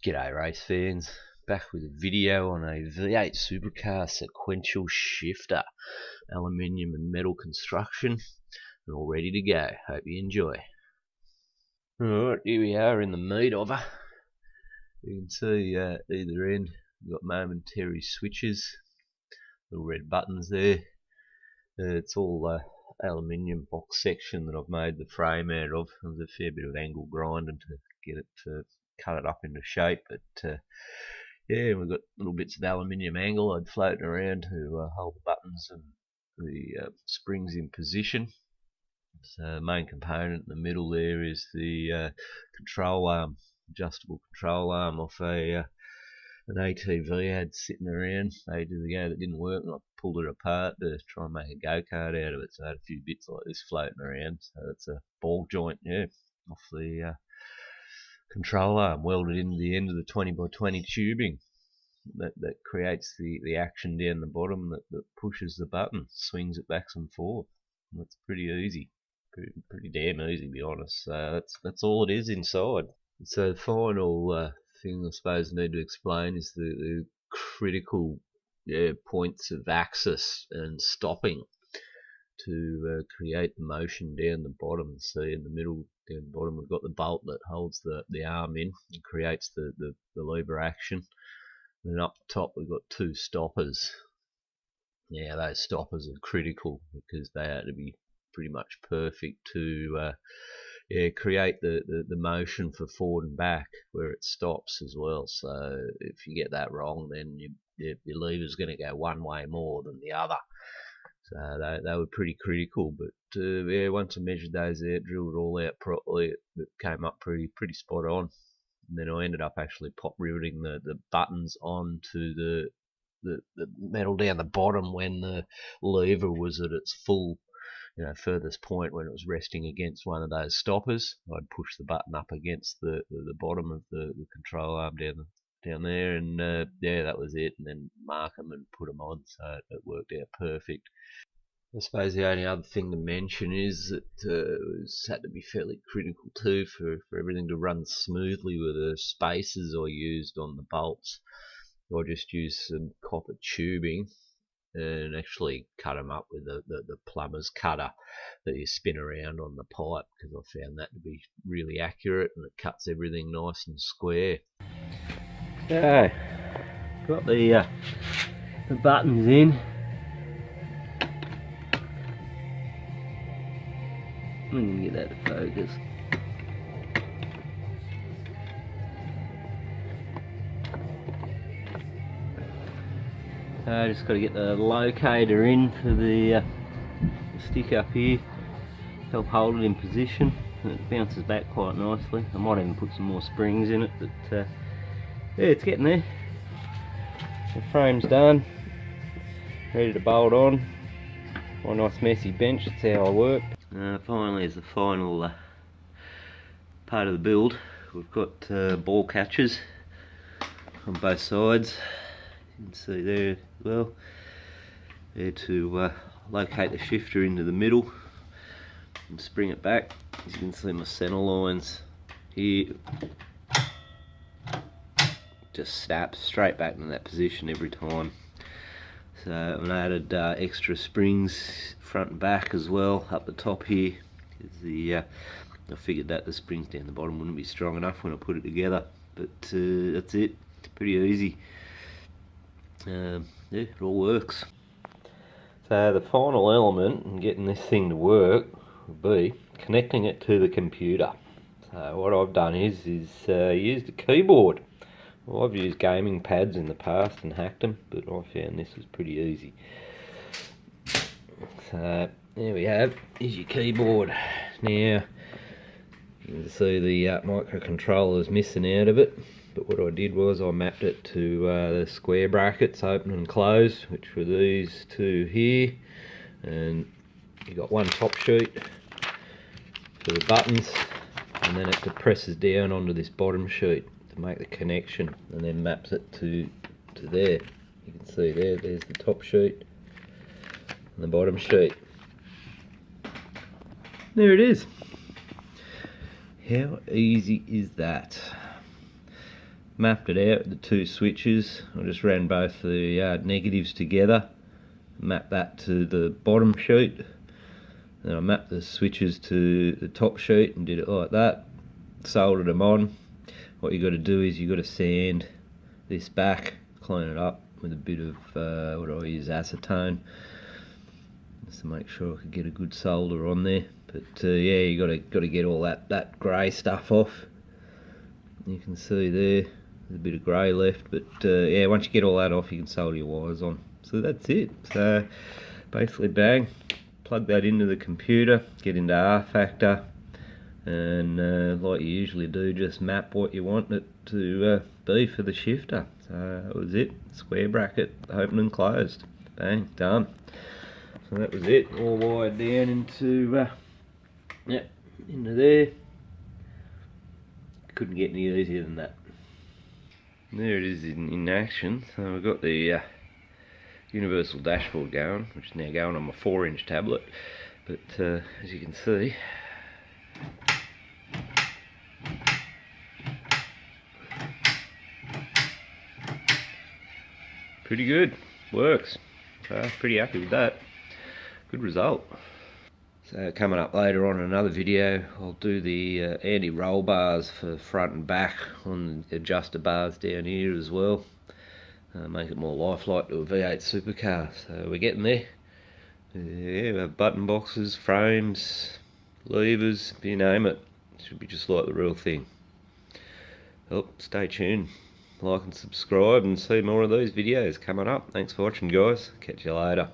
G'day race fans, back with a video on a V8 Supercar Sequential shifter, aluminium and metal construction, and all ready to go. Hope you enjoy. Alright, here we are in the meat of her. You can see either end we've got momentary switches, little red buttons there. It's all aluminium box section that I've made the frame out of. There's a fair bit of angle grinding to get it to cut it up into shape, but yeah, we've got little bits of aluminium angle I'd floating around to hold the buttons and the springs in position. So main component in the middle there is the control arm, adjustable control arm off an ATV I had sitting around ages ago that didn't work, and I pulled it apart to try and make a go-kart out of it. So I had a few bits like this floating around. So it's a ball joint, yeah, off the control arm welded into the end of the 20x20 tubing that creates the action down the bottom that pushes the button, swings it back and forth. And that's pretty easy, pretty damn easy to be honest. So that's all it is inside. So the final thing I suppose I need to explain is the critical points of access and stopping to create the motion down the bottom. See in the middle down the bottom we've got the bolt that holds the arm in and creates the lever action. And up top we've got two stoppers. Yeah, those stoppers are critical because they have to be pretty much perfect to create the motion for forward and back where it stops as well. So if you get that wrong, then your lever's going to go one way more than the other. So they were pretty critical, but yeah, once I measured those out, drilled it all out properly, it came up pretty spot on. And then I ended up actually pop riveting the buttons onto the metal down the bottom when the lever was at its full, furthest point when it was resting against one of those stoppers. I'd push the button up against the bottom of the control arm down there, and yeah, that was it. And then mark them and put them on, so it worked out perfect. I suppose the only other thing to mention is that it had to be fairly critical too for everything to run smoothly with the spacers I used on the bolts. I just used some copper tubing and actually cut them up with the plumber's cutter that you spin around on the pipe, because I found that to be really accurate and it cuts everything nice and square. So, got the buttons in. I'm going to get that to focus. I just got to get the locator in for the stick up here, help hold it in position, and it bounces back quite nicely. I might even put some more springs in it, but yeah, it's getting there. The frame's done, ready to bolt on. My nice messy bench, that's how I work. Finally, as the final part of the build, we've got ball catchers on both sides. You can see there as well. There to locate the shifter into the middle and spring it back. As you can see, my center lines here just snap straight back in that position every time. So I added extra springs front and back as well up the top here. I figured that the springs down the bottom wouldn't be strong enough when I put it together, but that's it. It's pretty easy. Yeah, it all works. So the final element in getting this thing to work would be connecting it to the computer. So what I've done is used a keyboard. Well, I've used gaming pads in the past and hacked them, but I found this was pretty easy. So there we have, here's your keyboard. Now you can see the microcontroller is missing out of it, but what I did was I mapped it to the square brackets open and close, which were these two here, and you got one top sheet for the buttons, and then it presses down onto this bottom sheet to make the connection, and then maps it to there. You can see there's the top sheet and the bottom sheet. There it is. How easy is that? mapped it out, the two switches. I just ran both the negatives together, mapped that to the bottom sheet, then I mapped the switches to the top sheet and did it like that, soldered them on. What you got to do is you got to sand this back, clean it up with a bit of what do I use, acetone, just to make sure I could get a good solder on there. But yeah, you got to get all that grey stuff off. You can see there's a bit of grey left, but yeah, once you get all that off, you can solder your wires on. So that's it. So basically, bang, plug that into the computer, get into R Factor, and like you usually do, just map what you want it to be for the shifter. So that was it. Square bracket, open and closed. Bang, done. So that was it. All wired down into into there. Couldn't get any easier than that. There it is in action. So we've got the universal dashboard going, which is now going on my 4-inch tablet. But as you can see, pretty good, works. So pretty happy with that. Good result. So coming up later on in another video, I'll do the anti-roll bars for front and back on the adjuster bars down here as well. Make it more lifelike to a V8 supercar. So we're getting there. Yeah, we have button boxes, frames, levers, you name it. Should be just like the real thing. Well, stay tuned. Like and subscribe and see more of these videos coming up. Thanks for watching, guys. Catch you later.